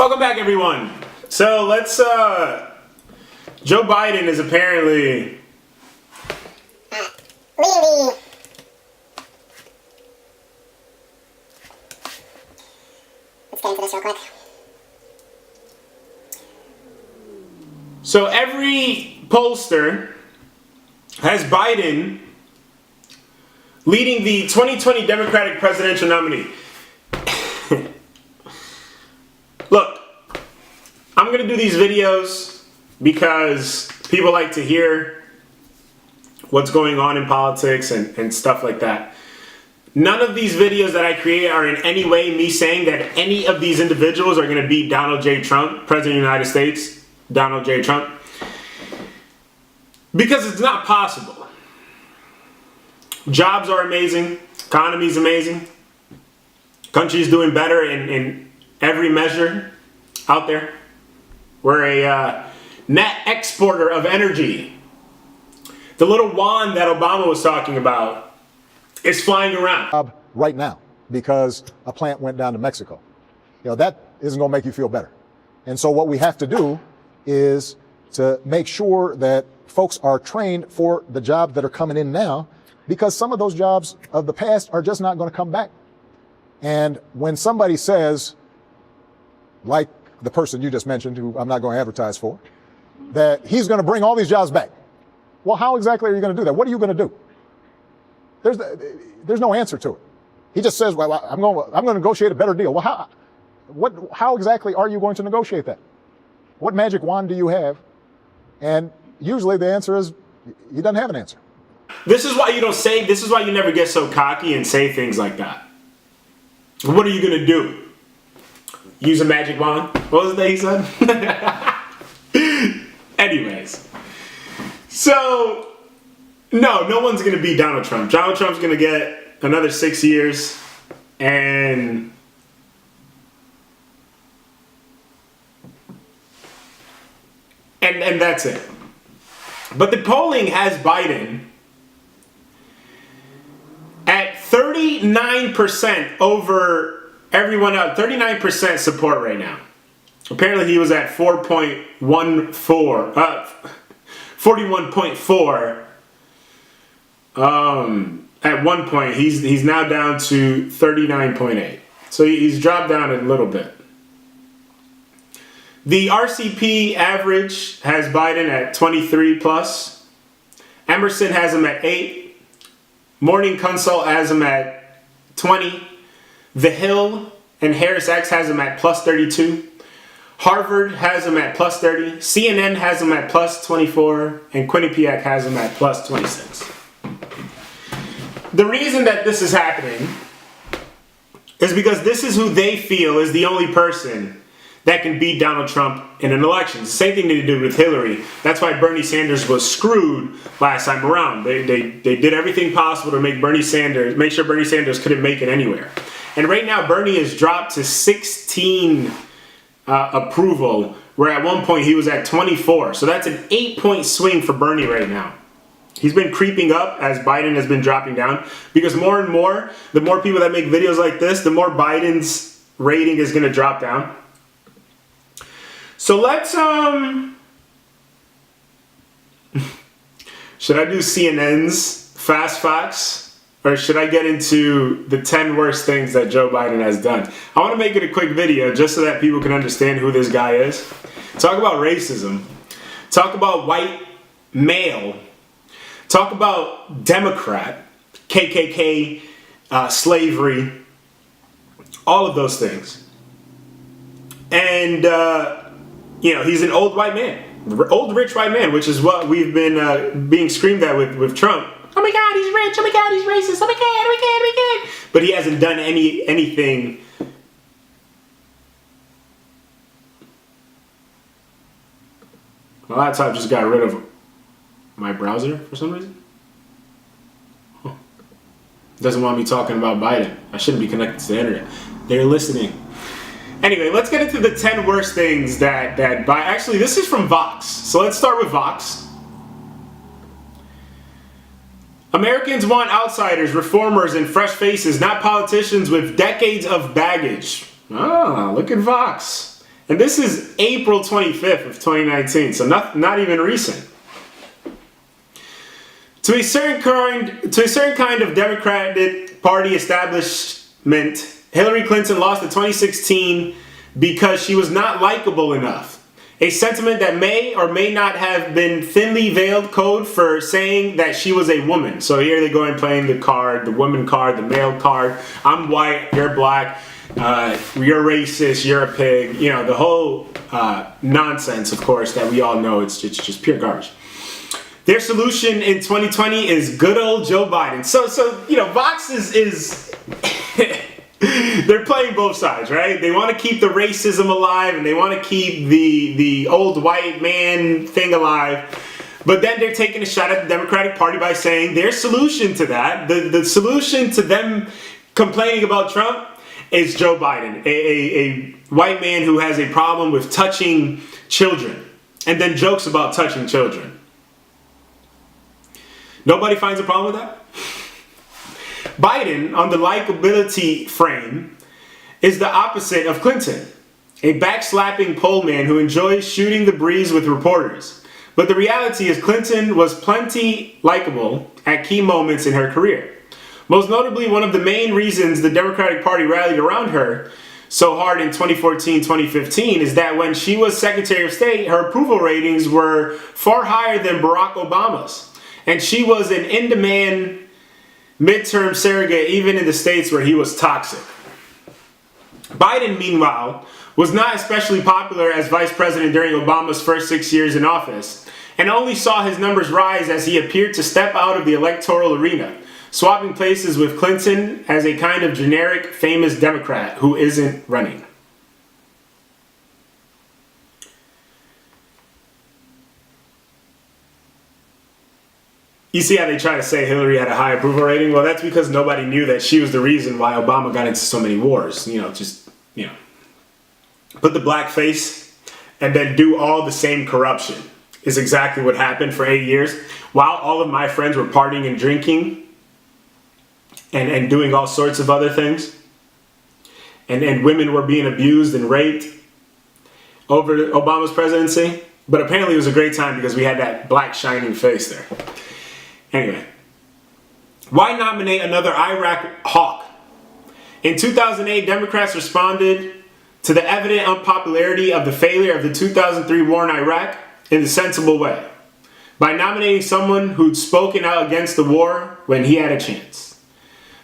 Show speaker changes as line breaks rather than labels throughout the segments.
Welcome back, everyone. So let's, Joe Biden is apparently
leading let's get into this real quick.
So every pollster has Biden leading the 2020 Democratic presidential nominee. Look, I'm going to do these videos because people like to hear what's going on in politics and stuff like that. None of these videos that I create are in any way me saying that any of these individuals are going to beat Donald J. Trump, President of the United States, Donald J. Trump, because it's not possible. Jobs are amazing. Economy is amazing. Country's doing better in every measure out there. We're a net exporter of energy. The little wand that Obama was talking about is flying around
right now because a plant went down to Mexico. You know, that isn't going to make you feel better. And so what we have to do is to make sure that folks are trained for the jobs that are coming in now, because some of those jobs of the past are just not going to come back. And when somebody says, like the person you just mentioned, who I'm not going to advertise for, that he's going to bring all these jobs back, well, how exactly are you going to do that? What are you going to do? There's no answer to it. He just says, well, I'm going to negotiate a better deal. Well, how exactly are you going to negotiate that? What magic wand do you have? And usually the answer is he doesn't have an answer.
This is why you don't say, this is why you never get so cocky and say things like that. What are you going to do? Use a magic wand? What was it that he said? Anyways. So, no one's going to beat Donald Trump. Donald Trump's going to get another 6 years, and that's it. But the polling has Biden at 39% over everyone else. 39% support right now. Apparently he was at 41.4 at one point. He's now down to 39.8. So he's dropped down a little bit. The RCP average has Biden at 23 plus. Emerson has him at 8. Morning Consult has him at 20. The Hill and Harris X has him at plus 32. Harvard has him at plus 30. CNN has him at plus 24. And Quinnipiac has him at plus 26. The reason that this is happening is because this is who they feel is the only person that can beat Donald Trump in an election. It's the same thing they did with Hillary. That's why Bernie Sanders was screwed last time around. They did everything possible to make sure Bernie Sanders couldn't make it anywhere. And right now, Bernie has dropped to 16 approval, where at one point he was at 24. So that's an 8-point swing for Bernie right now. He's been creeping up as Biden has been dropping down, because more and more, the more people that make videos like this, the more Biden's rating is going to drop down. So let's, should I do CNN's Fast Facts, or should I get into the 10 worst things that Joe Biden has done? I want to make it a quick video just so that people can understand who this guy is. Talk about racism. Talk about white male. Talk about Democrat, KKK, slavery, all of those things. And, you know, he's an old white man, old rich white man, which is what we've been being screamed at with Trump. Oh my God, he's rich. Oh my God, he's racist. Oh my God, oh my God, oh my God. But he hasn't done anything. My laptop just got rid of my browser for some reason. Huh. Doesn't want me talking about Biden. I shouldn't be connected to the internet. They're listening. Anyway, let's get into the 10 worst things that actually, this is from Vox. So let's start with Vox. Americans want outsiders, reformers, and fresh faces, not politicians with decades of baggage. Ah, look at Vox. And this is April 25th of 2019, so not even recent. To a certain kind of Democratic Party establishment, Hillary Clinton lost in 2016 because she was not likable enough. A sentiment that may or may not have been thinly veiled code for saying that she was a woman. So here they go and playing the card, the woman card, the male card. I'm white, you're black, you're racist, you're a pig. You know, the whole nonsense, of course, that we all know. It's just pure garbage. Their solution in 2020 is good old Joe Biden. So you know, Vox is they're playing both sides, right? They want to keep the racism alive, and they want to keep the old white man thing alive. But then they're taking a shot at the Democratic Party by saying their solution to that, the solution to them complaining about Trump, is Joe Biden, a white man who has a problem with touching children, and then jokes about touching children. Nobody finds a problem with that? Biden, on the likability frame, is the opposite of Clinton, a backslapping poll man who enjoys shooting the breeze with reporters. But the reality is Clinton was plenty likable at key moments in her career. Most notably, one of the main reasons the Democratic Party rallied around her so hard in 2014-2015 is that when she was Secretary of State, her approval ratings were far higher than Barack Obama's. And she was an in-demand midterm surrogate even in the states where he was toxic. Biden, meanwhile, was not especially popular as vice president during Obama's first 6 years in office, and only saw his numbers rise as he appeared to step out of the electoral arena, swapping places with Clinton as a kind of generic famous Democrat who isn't running. You see how they try to say Hillary had a high approval rating? Well, that's because nobody knew that she was the reason why Obama got into so many wars. You know, just, you know, put the black face and then do all the same corruption is exactly what happened for 8 years. While all of my friends were partying and drinking and doing all sorts of other things, and women were being abused and raped over Obama's presidency. But apparently it was a great time because we had that black shining face there. Anyway, why nominate another Iraq hawk? In 2008, Democrats responded to the evident unpopularity of the failure of the 2003 war in Iraq in a sensible way, by nominating someone who'd spoken out against the war when he had a chance.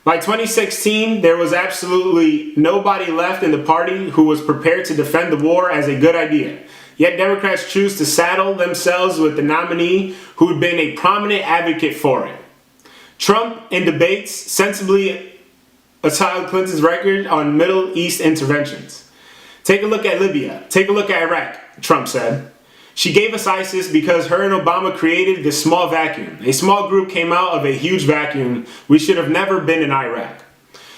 By 2016, there was absolutely nobody left in the party who was prepared to defend the war as a good idea. Yet Democrats choose to saddle themselves with the nominee who had been a prominent advocate for it. Trump, in debates, sensibly assailed Clinton's record on Middle East interventions. Take a look at Libya. Take a look at Iraq, Trump said. She gave us ISIS because her and Obama created this small vacuum. A small group came out of a huge vacuum. We should have never been in Iraq.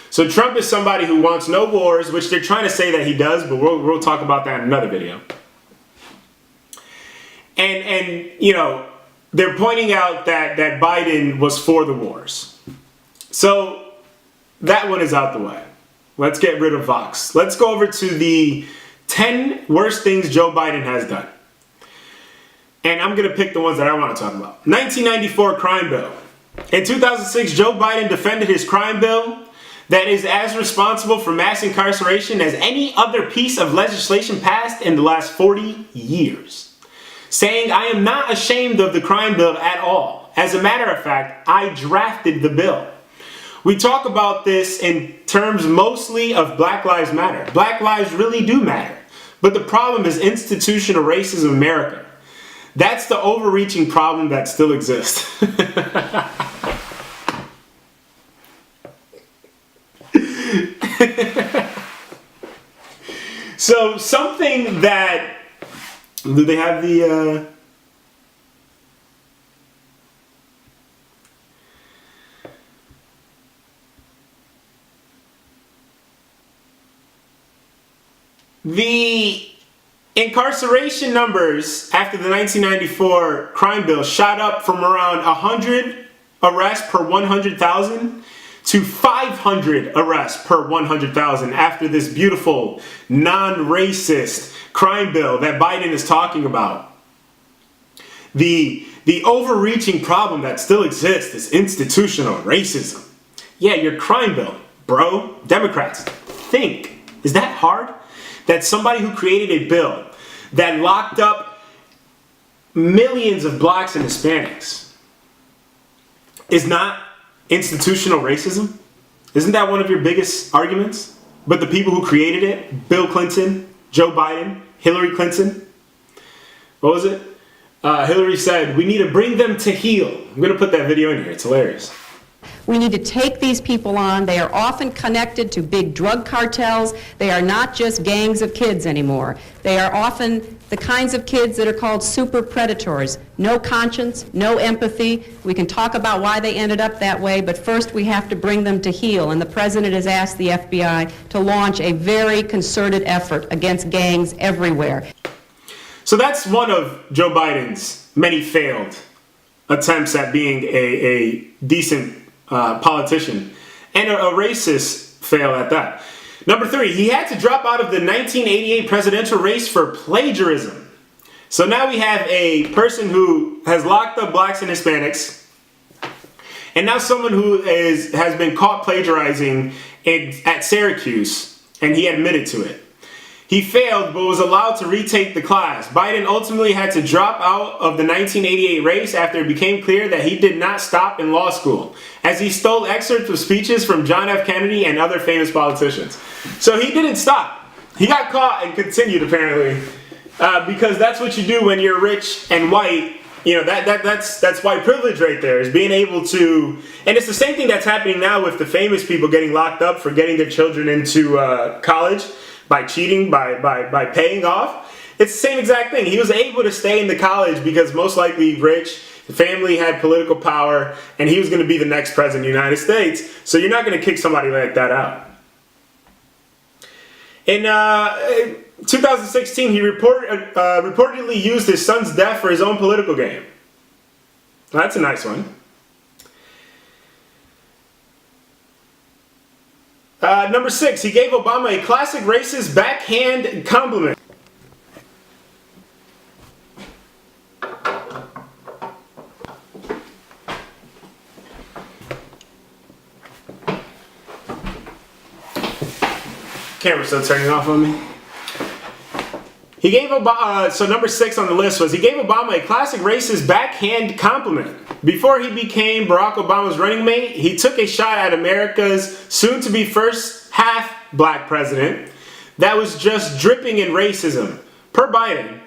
So Trump is somebody who wants no wars, which they're trying to say that he does, but we'll talk about that in another video. And you know, they're pointing out that Biden was for the wars. So that one is out the way. Let's get rid of Vox. Let's go over to the 10 worst things Joe Biden has done. And I'm going to pick the ones that I want to talk about. 1994 crime bill. In 2006, Joe Biden defended his crime bill that is as responsible for mass incarceration as any other piece of legislation passed in the last 40 years. Saying, I am not ashamed of the crime bill at all. As a matter of fact, I drafted the bill. We talk about this in terms mostly of Black Lives Matter. Black lives really do matter. But the problem is institutional racism in America. That's the overreaching problem that still exists. So something that, do they have the, the incarceration numbers after the 1994 crime bill shot up from around 100 arrests per 100,000 to 500 arrests per 100,000 after this beautiful, non-racist crime bill that Biden is talking about. The overreaching problem that still exists is institutional racism. Yeah, your crime bill, bro. Democrats, think. Is that hard? That somebody who created a bill that locked up millions of blacks and Hispanics is not institutional racism? Isn't that one of your biggest arguments? But the people who created it, Bill Clinton, Joe Biden, Hillary Clinton, what was it? Hillary said, we need to bring them to heel. I'm going to put that video in here. It's hilarious.
We need to take these people on. They are often connected to big drug cartels. They are not just gangs of kids anymore. They are often the kinds of kids that are called super predators. No conscience, no empathy. We can talk about why they ended up that way, but first we have to bring them to heel. And the president has asked the FBI to launch a very concerted effort against gangs everywhere.
So that's one of Joe Biden's many failed attempts at being a decent politician, and a racist fail at that. Number 3, he had to drop out of the 1988 presidential race for plagiarism. So now we have a person who has locked up blacks and Hispanics, and now someone who has been caught plagiarizing at Syracuse, and he admitted to it. He failed, but was allowed to retake the class. Biden ultimately had to drop out of the 1988 race after it became clear that he did not stop in law school, as he stole excerpts of speeches from John F. Kennedy and other famous politicians. So he didn't stop. He got caught and continued, apparently, because that's what you do when you're rich and white. You know, that's white privilege right there, is being able to, and it's the same thing that's happening now with the famous people getting locked up for getting their children into college. By cheating, by paying off. It's the same exact thing. He was able to stay in the college because most likely rich, the family had political power, and he was going to be the next president of the United States. So you're not going to kick somebody like that out. In 2016, he reportedly used his son's death for his own political gain. Well, that's a nice one. Number 6, he gave Obama a classic racist backhand compliment. Camera's still turning off on me. He gave Obama, so number 6 on the list was, he gave Obama a classic racist backhand compliment. Before he became Barack Obama's running mate, he took a shot at America's soon-to-be first half-black president that was just dripping in racism. Per Biden,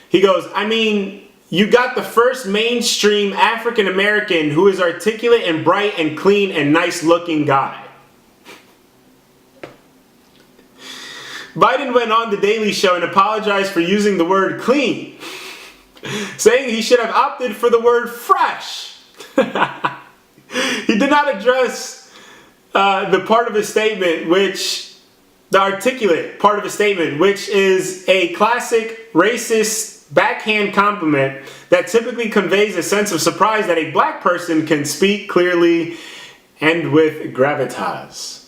he goes, I mean, you got the first mainstream African-American who is articulate and bright and clean and nice-looking guy. Biden went on The Daily Show and apologized for using the word clean, saying he should have opted for the word fresh. He did not address the part of his statement, the articulate part of his statement, which is a classic racist backhand compliment that typically conveys a sense of surprise that a black person can speak clearly and with gravitas.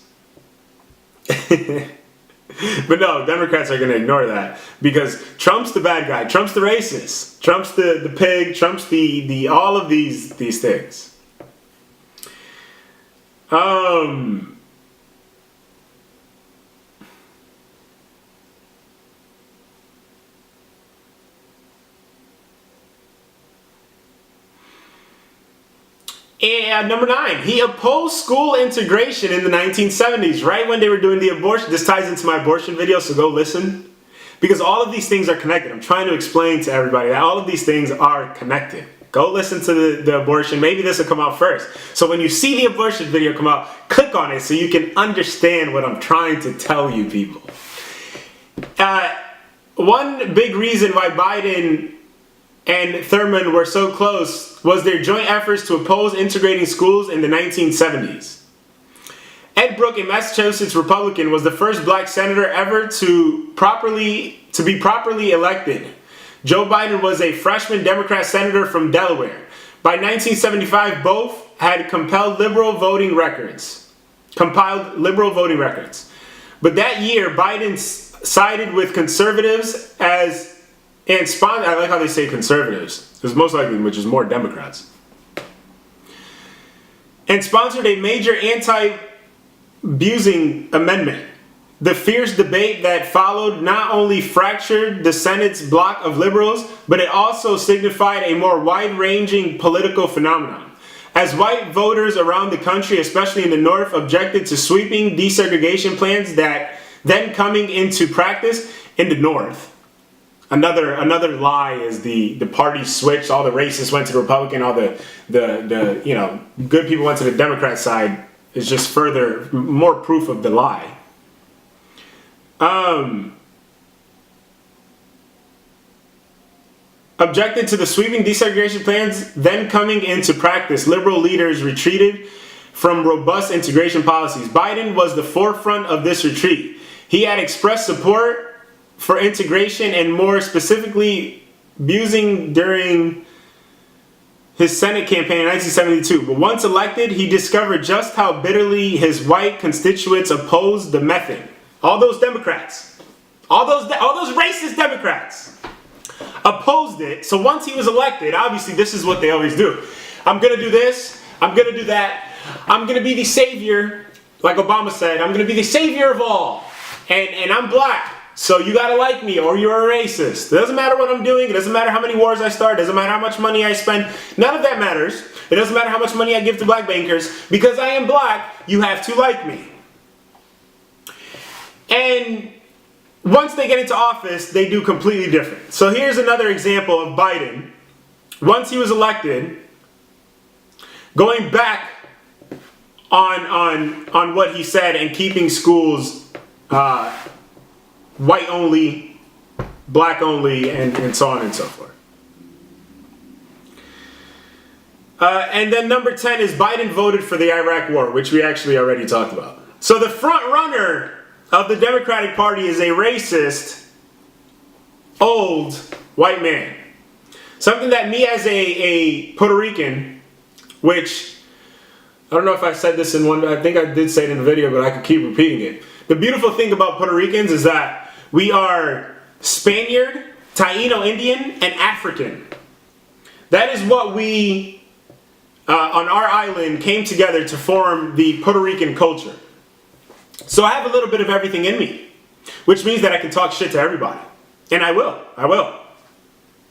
But no, Democrats are going to ignore that because Trump's the bad guy. Trump's the racist. Trump's the pig. Trump's the all of these things. And number 9, he opposed school integration in the 1970s, right when they were doing the abortion. This ties into my abortion video, so go listen. Because all of these things are connected. I'm trying to explain to everybody that all of these things are connected. Go listen to the abortion. Maybe this will come out first. So when you see the abortion video come out, click on it so you can understand what I'm trying to tell you people. One big reason why Biden and Thurman were so close was their joint efforts to oppose integrating schools in the 1970s. Ed Brooke, a Massachusetts Republican, was the first black senator ever to be properly elected. Joe Biden was a freshman Democrat senator from Delaware. By 1975, both had compelled liberal voting records. compiled liberal voting records. But that year, Biden sided with conservatives and sponsored, I like how they say conservatives, because most likely, which is more Democrats, and sponsored a major anti-abusing amendment. The fierce debate that followed not only fractured the Senate's bloc of liberals, but it also signified a more wide-ranging political phenomenon. As white voters around the country, especially in the North, objected to sweeping desegregation plans that then coming into practice in the North. Another lie is the party switched. All the racists went to the Republican. All the good people went to the Democrat side. Is just further more proof of the lie. Objected to the sweeping desegregation plans then coming into practice, liberal leaders retreated from robust integration policies. Biden was the forefront of this retreat. He had expressed support for integration and more specifically abusing during his Senate campaign in 1972. But once elected, he discovered just how bitterly his white constituents opposed the method. All those Democrats, all those racist Democrats opposed it. So once he was elected, obviously this is what they always do. I'm going to do this. I'm going to do that. I'm going to be the savior, like Obama said. I'm going to be the savior of all. And I'm black. So you got to like me or you're a racist. It doesn't matter what I'm doing. It doesn't matter how many wars I start. It doesn't matter how much money I spend. None of that matters. It doesn't matter how much money I give to black bankers. Because I am black, you have to like me. And once they get into office, they do completely different. So here's another example of Biden. Once he was elected, going back on what he said and keeping schools white only, black only, and so on and so forth. And then number 10 is Biden voted for the Iraq War, which we actually already talked about. So the front runner of the Democratic Party is a racist, old white man. Something that me as a Puerto Rican, which I don't know if I said this in one, I think I did say it in the video, but I could keep repeating it. The beautiful thing about Puerto Ricans is that we are Spaniard, Taino Indian, and African. That is what we, on our island, came together to form the Puerto Rican culture. So I have a little bit of everything in me, which means that I can talk shit to everybody. And I will.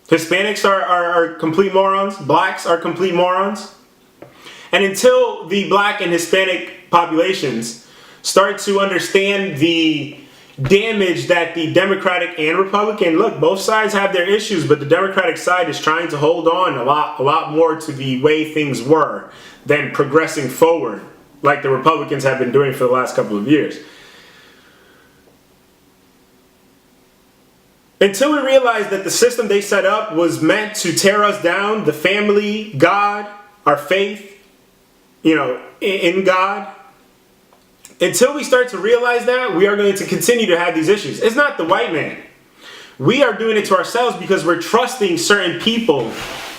Hispanics are complete morons. Blacks are complete morons. And until the black and Hispanic populations start to understand the damage that the Democratic and Republican, look, both sides have their issues, but the Democratic side is trying to hold on a lot more to the way things were than progressing forward, like the Republicans have been doing for the last couple of years. Until we realize that the system they set up was meant to tear us down, the family, God, our faith, in God. Until we start to realize that, we are going to continue to have these issues. It's not the white man. We are doing it to ourselves because we're trusting certain people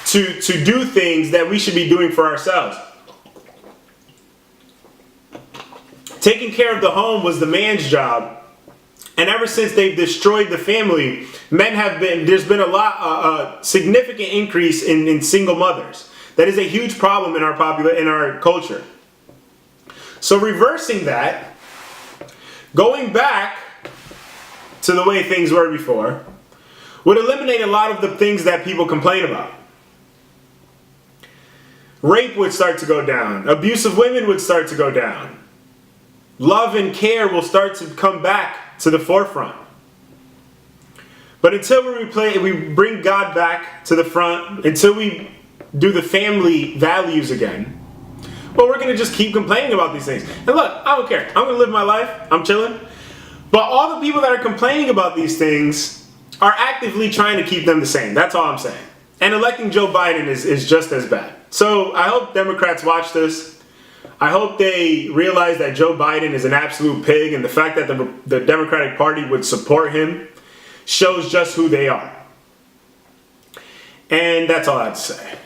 to do things that we should be doing for ourselves. Taking care of the home was the man's job. And ever since they've destroyed the family, there's been a significant increase in single mothers. That is a huge problem in our culture. So reversing that, going back to the way things were before, would eliminate a lot of the things that people complain about. Rape would start to go down. Abuse of women would start to go down. Love and care will start to come back to the forefront. But until we bring God back to the front, until we do the family values again, well, we're going to just keep complaining about these things. And look, I don't care. I'm going to live my life. I'm chilling. But all the people that are complaining about these things are actively trying to keep them the same. That's all I'm saying. And electing Joe Biden is just as bad. So I hope Democrats watch this. I hope they realize that Joe Biden is an absolute pig, and the fact that the Democratic Party would support him shows just who they are. And that's all I have to say.